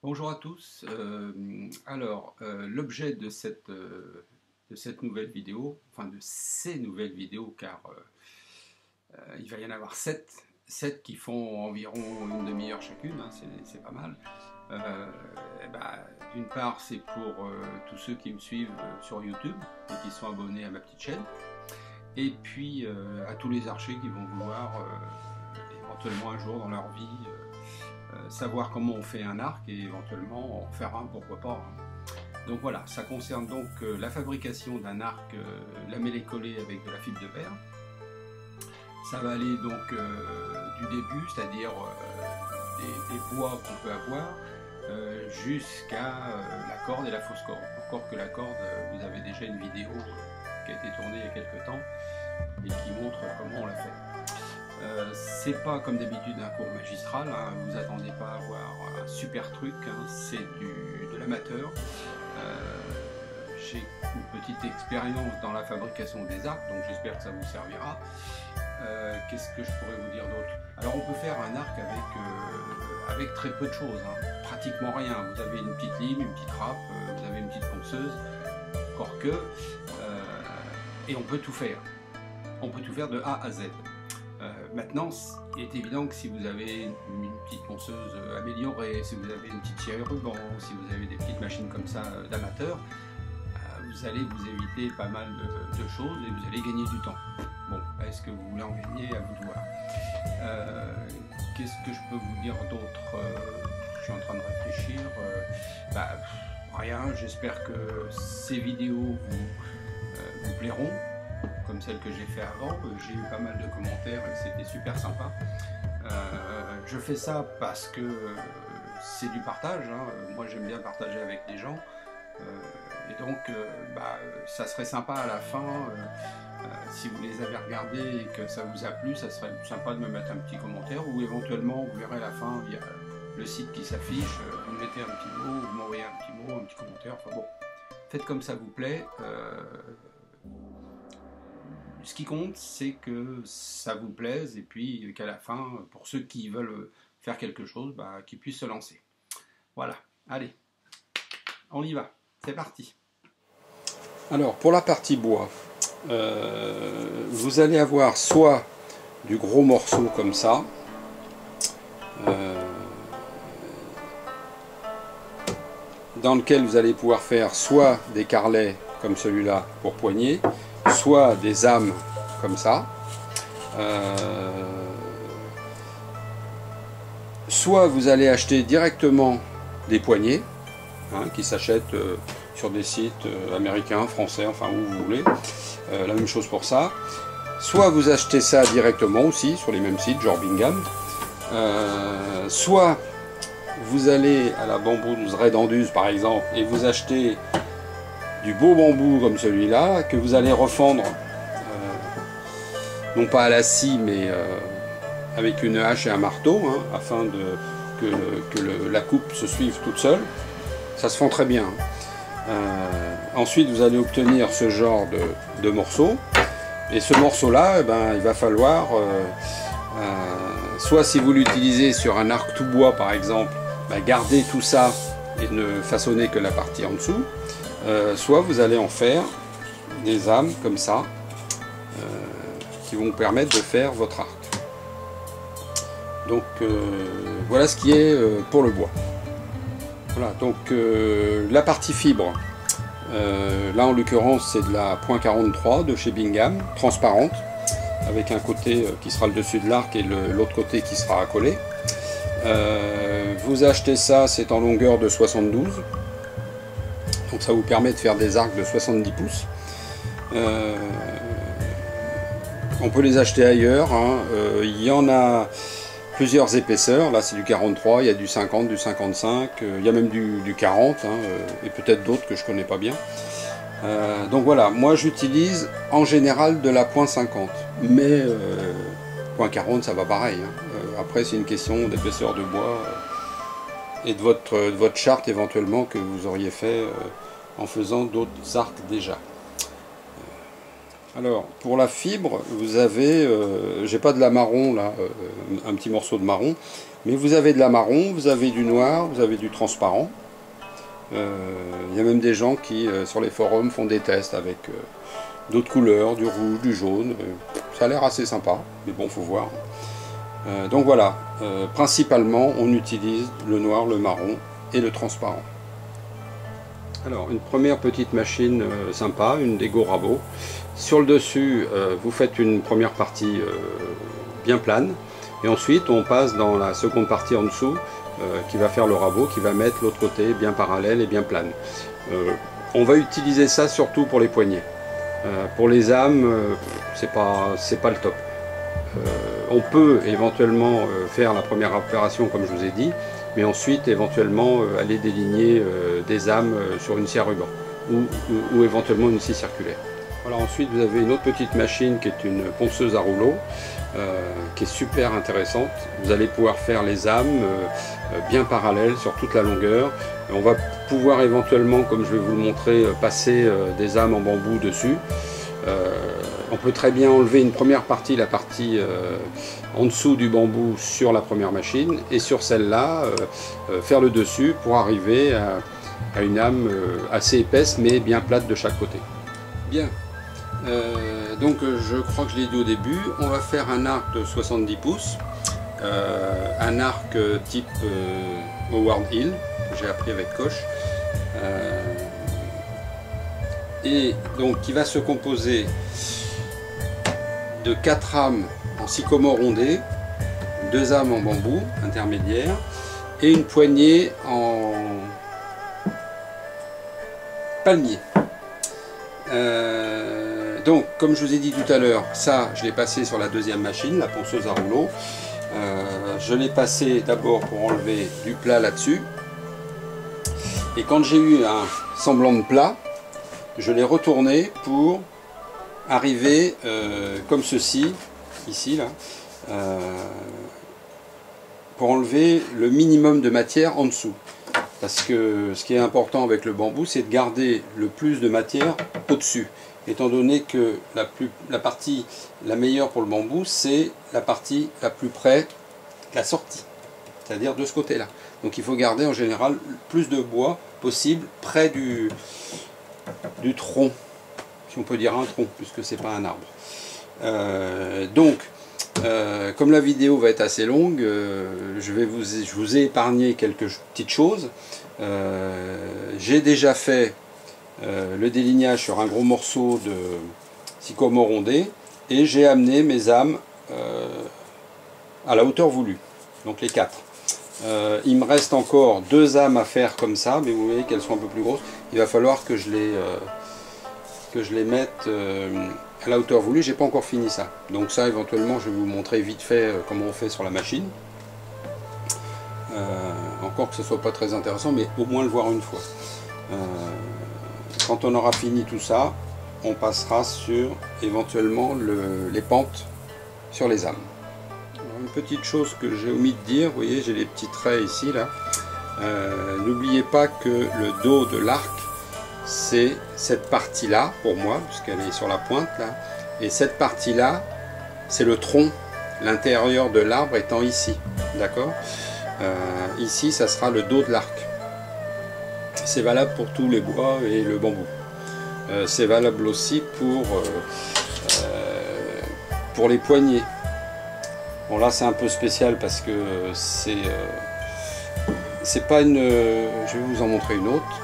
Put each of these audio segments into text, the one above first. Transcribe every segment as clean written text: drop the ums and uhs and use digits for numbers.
Bonjour à tous. L'objet de cette nouvelle vidéo, enfin de ces nouvelles vidéos, car il va y en avoir 7 qui font environ une demi-heure chacune, hein, c'est pas mal. D'une part, c'est pour tous ceux qui me suivent sur YouTube et qui sont abonnés à ma petite chaîne, et puis à tous les archers qui vont vouloir éventuellement un jour dans leur vie savoir comment on fait un arc et éventuellement en faire un, pourquoi pas. Donc voilà, ça concerne donc la fabrication d'un arc lamellé-collé avec de la fibre de verre. Ça va aller donc du début, c'est-à-dire des bois qu'on peut avoir, jusqu'à la corde et la fausse corde. Encore que la corde, vous avez déjà une vidéo qui a été tournée il y a quelques temps et qui montre comment on l'a fait. C'est pas comme d'habitude un cours magistral, hein, vous attendez pas à avoir un super truc, hein, c'est de l'amateur. J'ai une petite expérience dans la fabrication des arcs, donc j'espère que ça vous servira. Qu'est-ce que je pourrais vous dire d'autre? Alors on peut faire un arc avec très peu de choses, hein, pratiquement rien. Vous avez une petite lime, une petite râpe, vous avez une petite ponceuse, encore que, et on peut tout faire. On peut tout faire de A à Z. Maintenant, il est évident que si vous avez une petite ponceuse améliorée, si vous avez une petite scie à ruban, si vous avez des petites machines comme ça d'amateurs, vous allez vous éviter pas mal de choses et vous allez gagner du temps. Bon, est-ce que vous voulez en gagner? À vous de voir. Qu'est-ce que je peux vous dire d'autre? Je suis en train de réfléchir. Rien, j'espère que ces vidéos vous plairont, comme celle que j'ai fait avant. J'ai eu pas mal de commentaires et c'était super sympa. Je fais ça parce que c'est du partage, hein. Moi j'aime bien partager avec les gens, et donc ça serait sympa à la fin, si vous les avez regardés et que ça vous a plu, ça serait sympa de me mettre un petit commentaire, ou éventuellement vous verrez à la fin via le site qui s'affiche, vous me mettez un petit mot, vous m'envoyez un petit mot, un petit commentaire, enfin bon, faites comme ça vous plaît. Ce qui compte, c'est que ça vous plaise et puis qu'à la fin, pour ceux qui veulent faire quelque chose, qu'ils puissent se lancer. Voilà, allez, on y va, c'est parti. Alors, pour la partie bois, vous allez avoir soit du gros morceau comme ça, dans lequel vous allez pouvoir faire soit des carrelets comme celui-là pour poignée, soit des âmes comme ça, soit vous allez acheter directement des poignées, hein, qui s'achètent sur des sites américains, français, enfin où vous voulez, la même chose pour ça. Soit vous achetez ça directement aussi sur les mêmes sites, genre Bingham, soit vous allez à la bambouserie Red Anduse par exemple et vous achetez du beau bambou comme celui-là, que vous allez refendre, non pas à la scie, mais avec une hache et un marteau, hein, afin que la coupe se suive toute seule. Ça se fend très bien. Ensuite, vous allez obtenir ce genre de morceau. Et ce morceau-là, il va falloir, soit si vous l'utilisez sur un arc tout bois par exemple, garder tout ça et ne façonner que la partie en dessous. Soit vous allez en faire des âmes comme ça, qui vont vous permettre de faire votre arc. Donc voilà ce qui est pour le bois. Voilà, donc la partie fibre, là en l'occurrence c'est de la .43 de chez Bingham, transparente, avec un côté qui sera le dessus de l'arc et l'autre côté qui sera accolé. Vous achetez ça, c'est en longueur de 72. Donc ça vous permet de faire des arcs de 70 pouces. On peut les acheter ailleurs, hein. Il y en a plusieurs épaisseurs. Là c'est du 43, il y a du 50, du 55, il y a même du 40, hein, et peut-être d'autres que je connais pas bien. Donc voilà, moi j'utilise en général de la .50, mais .40 ça va pareil, hein. Après c'est une question d'épaisseur de bois et de votre charte éventuellement que vous auriez fait en faisant d'autres arcs déjà. Alors, pour la fibre, vous avez, j'ai pas de la marron là, un petit morceau de marron, mais vous avez de la marron, vous avez du noir, vous avez du transparent. Il y a même des gens qui, sur les forums, font des tests avec d'autres couleurs, du rouge, du jaune. Ça a l'air assez sympa, mais bon, faut voir. Donc voilà, principalement, on utilise le noir, le marron et le transparent. Alors, une première petite machine sympa, une Dego Rabo. Sur le dessus, vous faites une première partie bien plane, et ensuite on passe dans la seconde partie en dessous, qui va faire le rabot, qui va mettre l'autre côté bien parallèle et bien plane. On va utiliser ça surtout pour les poignets. Pour les âmes, c'est pas le top. On peut éventuellement faire la première opération comme je vous ai dit, mais ensuite éventuellement aller déligner des âmes sur une scie à ruban ou éventuellement une scie circulaire. Voilà, ensuite vous avez une autre petite machine qui est une ponceuse à rouleau qui est super intéressante. Vous allez pouvoir faire les âmes bien parallèles sur toute la longueur. On va pouvoir éventuellement, comme je vais vous le montrer, passer des âmes en bambou dessus. On peut très bien enlever une première partie, la partie en dessous du bambou sur la première machine, et sur celle-là faire le dessus pour arriver à une âme assez épaisse mais bien plate de chaque côté. Bien, donc je crois que je l'ai dit au début, on va faire un arc de 70 pouces, un arc type Howard Hill, que j'ai appris avec Koch, et donc qui va se composer de 4 âmes en sycomore rondé, 2 âmes en bambou intermédiaire et une poignée en palmier. Donc comme je vous ai dit tout à l'heure, ça je l'ai passé sur la deuxième machine, la ponceuse à rouleau. Je l'ai passé d'abord pour enlever du plat là-dessus, et quand j'ai eu un semblant de plat, je l'ai retourné pour arriver comme ceci, ici là, pour enlever le minimum de matière en dessous. Parce que ce qui est important avec le bambou, c'est de garder le plus de matière au-dessus. Étant donné que la partie la meilleure pour le bambou, c'est la partie la plus près de la sortie, c'est-à-dire de ce côté-là. Donc il faut garder en général le plus de bois possible près du tronc, si on peut dire un tronc, puisque c'est pas un arbre. Comme la vidéo va être assez longue, je vous ai épargné quelques petites choses. J'ai déjà fait le délignage sur un gros morceau de sycomore rondé, et j'ai amené mes âmes à la hauteur voulue, donc les 4. Il me reste encore 2 âmes à faire comme ça, mais vous voyez qu'elles sont un peu plus grosses. Il va falloir que je les mette à la hauteur voulue. J'ai pas encore fini ça, donc ça éventuellement je vais vous montrer vite fait comment on fait sur la machine. Encore que ce soit pas très intéressant, mais au moins le voir une fois. Quand on aura fini tout ça, on passera sur éventuellement les pentes sur les âmes. Alors, une petite chose que j'ai omis de dire, vous voyez, j'ai les petits traits ici là. N'oubliez pas que le dos de l'arc, c'est cette partie là pour moi, puisqu'elle est sur la pointe là, et cette partie là, c'est le tronc, l'intérieur de l'arbre étant ici, d'accord. Ici, ça sera le dos de l'arc. C'est valable pour tous les bois et le bambou. C'est valable aussi pour les poignets. Bon là c'est un peu spécial parce que c'est pas une... je vais vous en montrer une autre.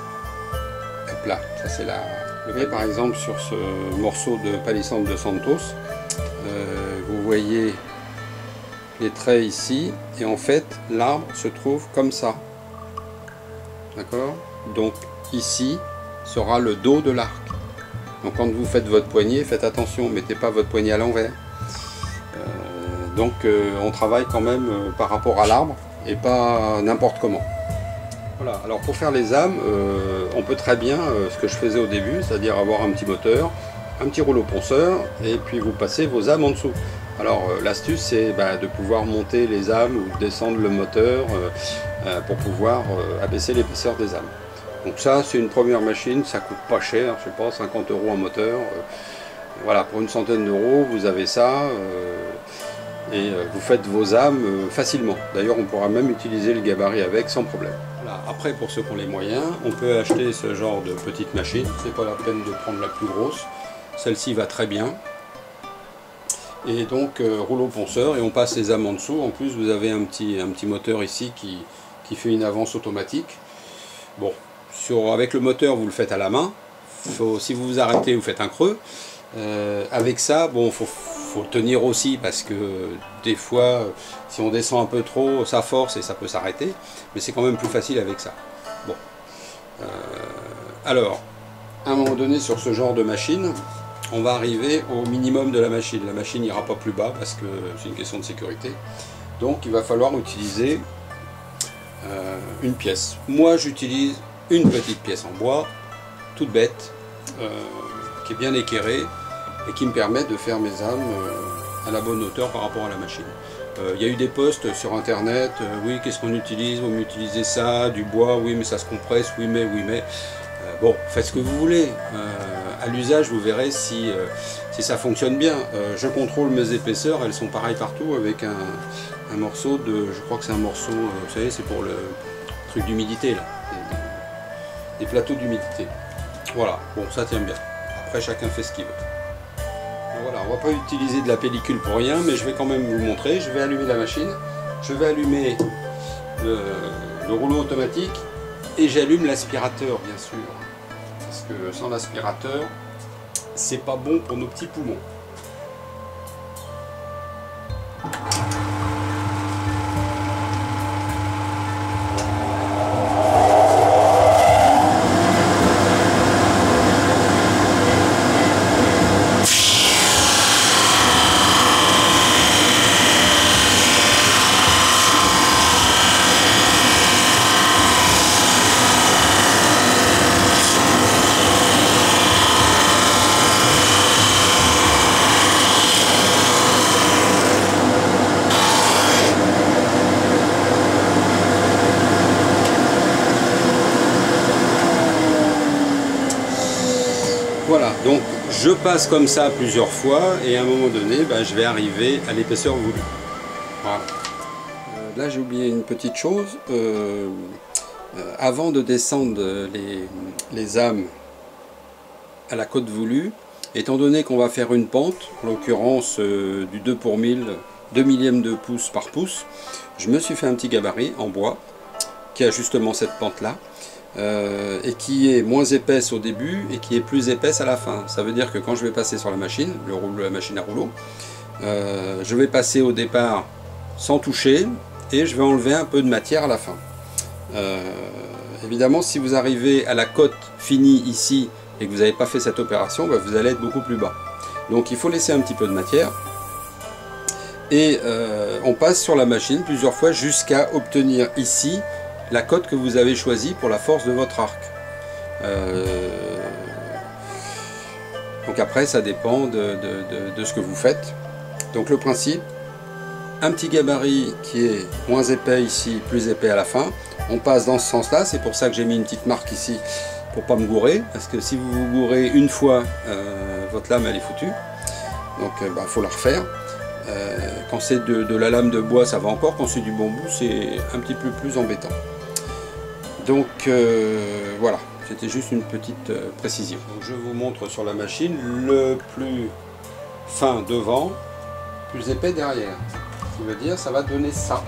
Hop là, ça c'est la... Vous voyez par exemple sur ce morceau de palissandre de Santos, vous voyez les traits ici, et en fait l'arbre se trouve comme ça, d'accord. Donc ici sera le dos de l'arc. Donc quand vous faites votre poignet, faites attention, mettez pas votre poignet à l'envers. On travaille quand même par rapport à l'arbre et pas n'importe comment. Voilà, alors pour faire les âmes, on peut très bien, ce que je faisais au début, c'est-à-dire avoir un petit moteur, un petit rouleau ponceur, et puis vous passez vos âmes en dessous. Alors l'astuce c'est de pouvoir monter les âmes ou descendre le moteur pour pouvoir abaisser l'épaisseur des âmes. Donc ça c'est une première machine, ça coûte pas cher, je sais pas, 50 € un moteur. Voilà, pour une centaine d'euros, vous avez ça et vous faites vos âmes facilement. D'ailleurs, on pourra même utiliser le gabarit avec sans problème. Voilà. Après, pour ceux qui ont les moyens, on peut acheter ce genre de petite machine. C'est pas la peine de prendre la plus grosse. Celle-ci va très bien. Et donc, rouleau ponceur, et on passe les âmes en dessous. En plus, vous avez un petit moteur ici qui fait une avance automatique. Bon, avec le moteur, vous le faites à la main. Si vous vous arrêtez, vous faites un creux. Avec ça, bon, faut le tenir aussi parce que des fois, si on descend un peu trop, ça force et ça peut s'arrêter. Mais c'est quand même plus facile avec ça. Bon. Alors, à un moment donné, sur ce genre de machine, on va arriver au minimum de la machine. La machine n'ira pas plus bas parce que c'est une question de sécurité. Donc, il va falloir utiliser une pièce. Moi, j'utilise une petite pièce en bois, toute bête, qui est bien équerrée et qui me permet de faire mes âmes à la bonne hauteur par rapport à la machine. Il y a eu des posts sur internet, oui, qu'est-ce qu'on utilise? Vous m'utilisez ça, du bois, oui, mais ça se compresse, oui, mais. Bon, faites ce que vous voulez. À l'usage, vous verrez si ça fonctionne bien. Je contrôle mes épaisseurs, elles sont pareilles partout avec un morceau de. Je crois que c'est un morceau, vous savez, c'est pour le truc d'humidité, là. Des plateaux d'humidité. Voilà, bon, ça tient bien. Après, chacun fait ce qu'il veut. Voilà, on va pas utiliser de la pellicule pour rien, mais je vais quand même vous montrer. Je vais allumer la machine, je vais allumer le rouleau automatique et j'allume l'aspirateur, bien sûr. Parce que sans l'aspirateur, c'est pas bon pour nos petits poumons. Voilà, donc je passe comme ça plusieurs fois et à un moment donné, je vais arriver à l'épaisseur voulue. Voilà. Là j'ai oublié une petite chose. Avant de descendre les âmes à la côte voulue, étant donné qu'on va faire une pente, en l'occurrence du 2 pour 1000, 2 millièmes de pouce par pouce, je me suis fait un petit gabarit en bois qui a justement cette pente là. Et qui est moins épaisse au début et qui est plus épaisse à la fin. Ça veut dire que quand je vais passer sur la machine, la machine à rouleau, je vais passer au départ sans toucher et je vais enlever un peu de matière à la fin. Évidemment, si vous arrivez à la côte finie ici et que vous n'avez pas fait cette opération, vous allez être beaucoup plus bas. Donc il faut laisser un petit peu de matière et on passe sur la machine plusieurs fois jusqu'à obtenir ici la cote que vous avez choisie pour la force de votre arc. Donc après ça dépend de ce que vous faites. Donc le principe, un petit gabarit qui est moins épais ici, plus épais à la fin. On passe dans ce sens là, c'est pour ça que j'ai mis une petite marque ici pour pas me gourer, parce que si vous vous gourez une fois, votre lame elle est foutue. Donc faut la refaire. Quand c'est de la lame de bois ça va encore, quand c'est du bambou c'est un petit peu plus embêtant. Donc voilà, c'était juste une petite précision. Donc, je vous montre sur la machine le plus fin devant, plus épais derrière. Ce qui veut dire ça va donner ça.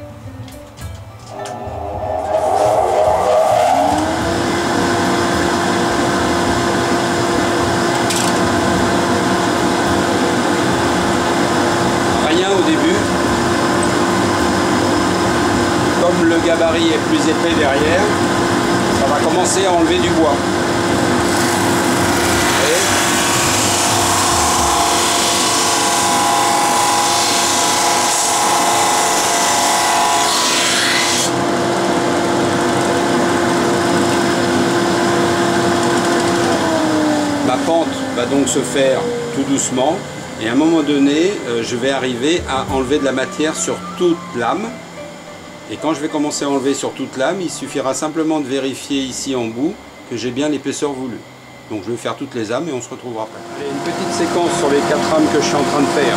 Rien au début. Comme le gabarit est plus épais derrière, ça va commencer à enlever du bois. Ma pente va donc se faire tout doucement et à un moment donné, je vais arriver à enlever de la matière sur toute lame. Et quand je vais commencer à enlever sur toute lame, il suffira simplement de vérifier ici en bout que j'ai bien l'épaisseur voulue. Donc je vais faire toutes les âmes et on se retrouvera après. Allez, une petite séquence sur les 4 âmes que je suis en train de faire.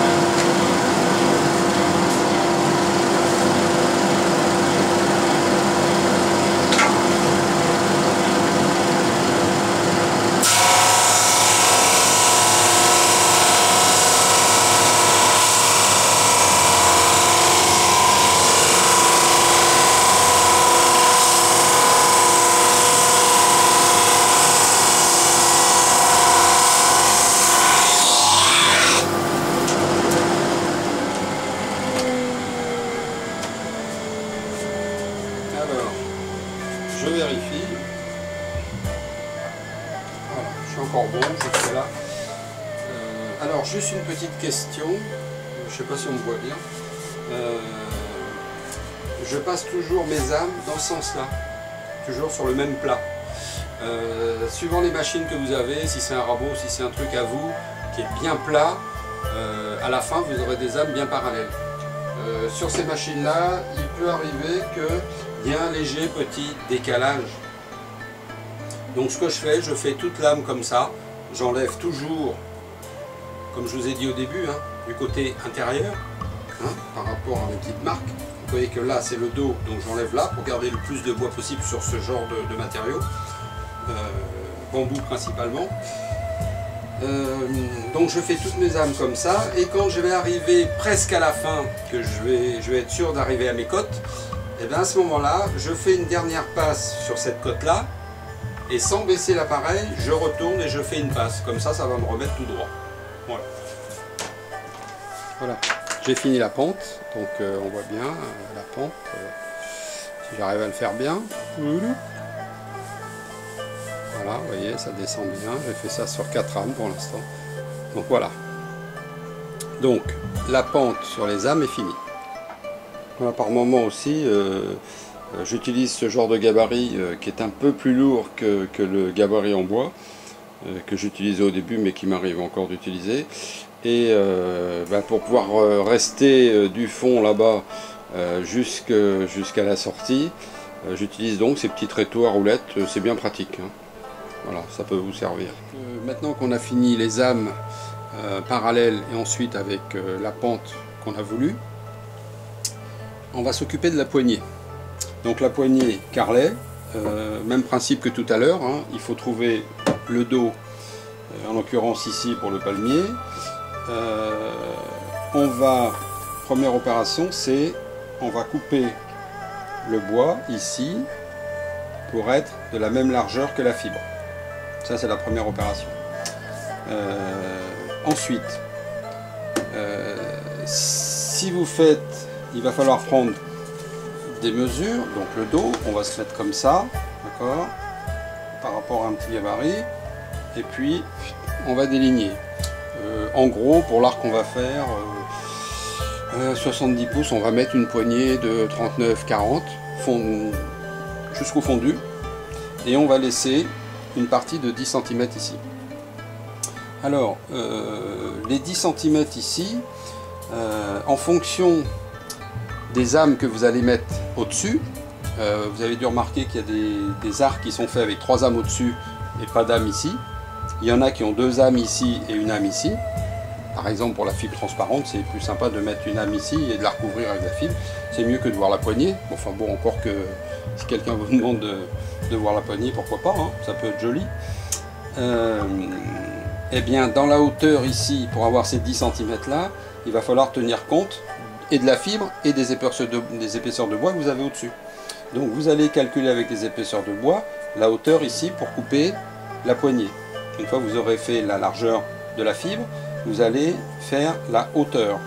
Je vérifie. Voilà, je suis encore bon jusque là. Alors, juste une petite question. Je ne sais pas si on me voit bien. Je passe toujours mes âmes dans ce sens-là. Toujours sur le même plat. Suivant les machines que vous avez, si c'est un rabot, si c'est un truc à vous, qui est bien plat, à la fin, vous aurez des âmes bien parallèles. Sur ces machines-là, il peut arriver qu'il y ait un léger petit décalage. Donc ce que je fais toute l'âme comme ça, j'enlève toujours, comme je vous ai dit au début, hein, du côté intérieur, hein, par rapport à mes petites marques. Vous voyez que là c'est le dos, donc j'enlève là pour garder le plus de bois possible sur ce genre de matériaux, bambou principalement. Donc je fais toutes mes âmes comme ça, et quand je vais arriver presque à la fin, que je vais être sûr d'arriver à mes côtes, et bien à ce moment-là, je fais une dernière passe sur cette côte-là, et sans baisser l'appareil, je retourne et je fais une passe. Comme ça, ça va me remettre tout droit. Voilà. Voilà. J'ai fini la pente, donc on voit bien la pente, si j'arrive à le faire bien. Voilà, vous voyez, ça descend bien. J'ai fait ça sur 4 âmes pour l'instant. Donc voilà. Donc, la pente sur les âmes est finie. Voilà, par moment aussi, j'utilise ce genre de gabarit qui est un peu plus lourd que le gabarit en bois, que j'utilisais au début, mais qui m'arrive encore d'utiliser. Et pour pouvoir rester du fond là-bas jusqu'à la sortie, j'utilise donc ces petits tréteaux à roulettes. C'est bien pratique, hein. Voilà, ça peut vous servir. Maintenant qu'on a fini les âmes parallèles et ensuite avec la pente qu'on a voulu, on va s'occuper de la poignée. Donc la poignée carrelet, même principe que tout à l'heure, hein, il faut trouver le dos, en l'occurrence ici pour le palmier. Première opération, c'est on va couper le bois ici pour être de la même largeur que la fibre. Ça, c'est la première opération. Ensuite, si vous faites, il va falloir prendre des mesures. Donc le dos, on va se mettre comme ça, d'accord, par rapport à un petit gabarit. Et puis, on va déligner. En gros, pour l'arc qu'on va faire, 70 pouces, on va mettre une poignée de 39-40 jusqu'au fondu. Et on va laisser une partie de 10 cm ici. Alors, les 10 cm ici, en fonction des âmes que vous allez mettre au-dessus, vous avez dû remarquer qu'il y a des arcs qui sont faits avec 3 âmes au-dessus et pas d'âme ici. Il y en a qui ont 2 âmes ici et une âme ici. Par exemple, pour la fibre transparente, c'est plus sympa de mettre une âme ici et de la recouvrir avec la fibre. C'est mieux que de voir la poignée. Enfin bon, encore que si quelqu'un vous demande de voir la poignée, pourquoi pas, hein, ça peut être joli. Eh bien, dans la hauteur ici, pour avoir ces 10 cm là, il va falloir tenir compte et de la fibre et des épaisseurs de bois que vous avez au-dessus. Donc vous allez calculer avec les épaisseurs de bois la hauteur ici pour couper la poignée. Une fois que vous aurez fait la largeur de la fibre, vous allez faire la hauteur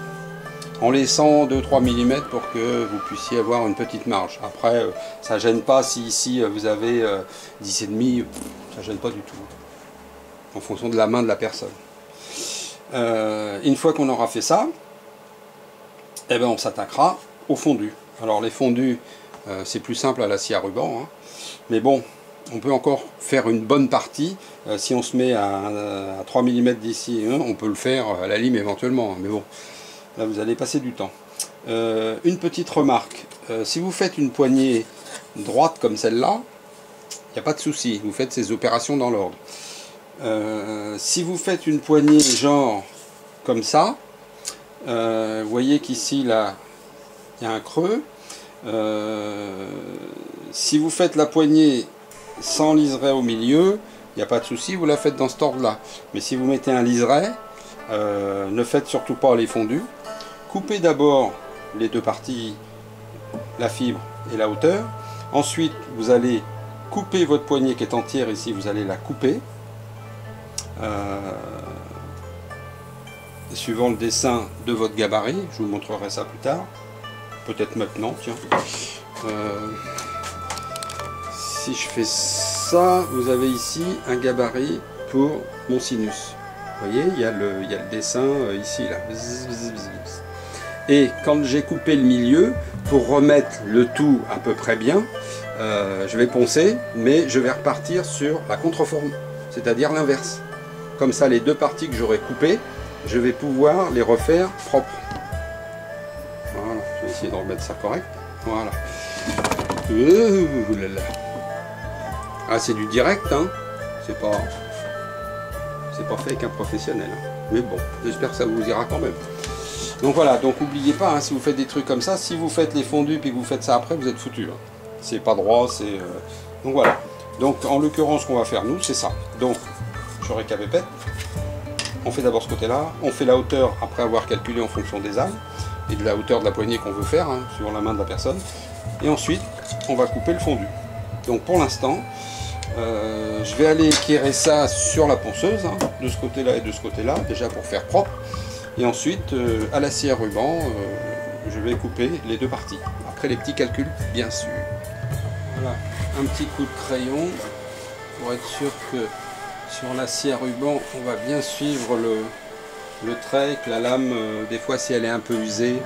en laissant 2-3 mm pour que vous puissiez avoir une petite marge. Après, ça ne gêne pas si ici vous avez 10,5, ça ne gêne pas du tout, en fonction de la main de la personne. Une fois qu'on aura fait ça, eh ben, on s'attaquera au fondu. Alors les fondus, c'est plus simple à la scie à ruban, hein. Mais bon, on peut encore faire une bonne partie. Si on se met à 3 mm d'ici, hein, on peut le faire à la lime éventuellement, hein. Mais bon, là vous allez passer du temps. Une petite remarque, si vous faites une poignée droite comme celle-là, il n'y a pas de souci, vous faites ces opérations dans l'ordre. Si vous faites une poignée genre comme ça, vous voyez qu'ici là il y a un creux. Si vous faites la poignée sans liseré au milieu, il n'y a pas de souci, vous la faites dans cet ordre là. Mais si vous mettez un liseré, ne faites surtout pas les fondus. Coupez d'abord les deux parties, la fibre et la hauteur. Ensuite vous allez couper votre poignée qui est entière ici, vous allez la couper. Suivant le dessin de votre gabarit, je vous montrerai ça plus tard, peut-être maintenant, tiens. Si je fais ça, vous avez ici un gabarit pour mon sinus. Vous voyez, il y a le dessin ici, là. Et quand j'ai coupé le milieu, pour remettre le tout à peu près bien, je vais poncer, mais je vais repartir sur la contreforme, c'est-à-dire l'inverse. Comme ça, les deux parties que j'aurai coupées, je vais pouvoir les refaire propres. Voilà, je vais essayer de remettre ça correct. Voilà. Ah, c'est du direct, hein. C'est pas fait avec un professionnel. Hein. Mais bon, j'espère que ça vous ira quand même. Donc voilà, donc n'oubliez pas, hein, si vous faites des trucs comme ça, si vous faites les fondus puis que vous faites ça après, vous êtes foutu. Hein. C'est pas droit, c'est... Donc voilà. Donc en l'occurrence, ce qu'on va faire nous, c'est ça. Donc, je récapépète. On fait d'abord ce côté-là, on fait la hauteur après avoir calculé en fonction des âmes et de la hauteur de la poignée qu'on veut faire, hein, sur la main de la personne. Et ensuite, on va couper le fondu. Donc pour l'instant, je vais aller équerrer ça sur la ponceuse, hein, de ce côté-là et de ce côté-là, déjà pour faire propre. Et ensuite, à la scie à ruban, je vais couper les deux parties. Après les petits calculs, bien sûr. Voilà, un petit coup de crayon pour être sûr que sur la scie à ruban, on va bien suivre le trait, que la lame, des fois si elle est un peu usée,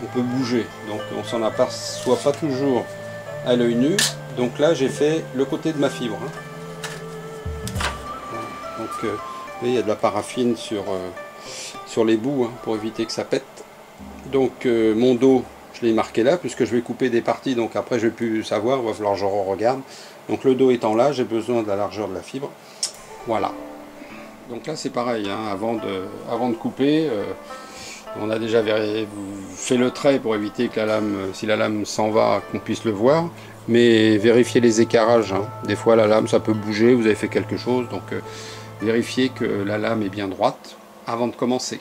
on peut bouger. Donc on s'en aperçoit pas toujours à l'œil nu. Donc là j'ai fait le côté de ma fibre. Hein. Voilà. Donc vous voyez, il y a de la paraffine sur les bouts, hein, pour éviter que ça pète. Donc mon dos, je l'ai marqué là, puisque je vais couper des parties, donc après je ne vais plus savoir, il va falloir que je regarde. Donc le dos étant là, j'ai besoin de la largeur de la fibre. Voilà. Donc là c'est pareil, hein, avant de couper, on a déjà fait le trait pour éviter que la lame, si la lame s'en va, qu'on puisse le voir. Mais vérifiez les écarages, hein. Des fois la lame ça peut bouger, vous avez fait quelque chose, donc vérifiez que la lame est bien droite avant de commencer.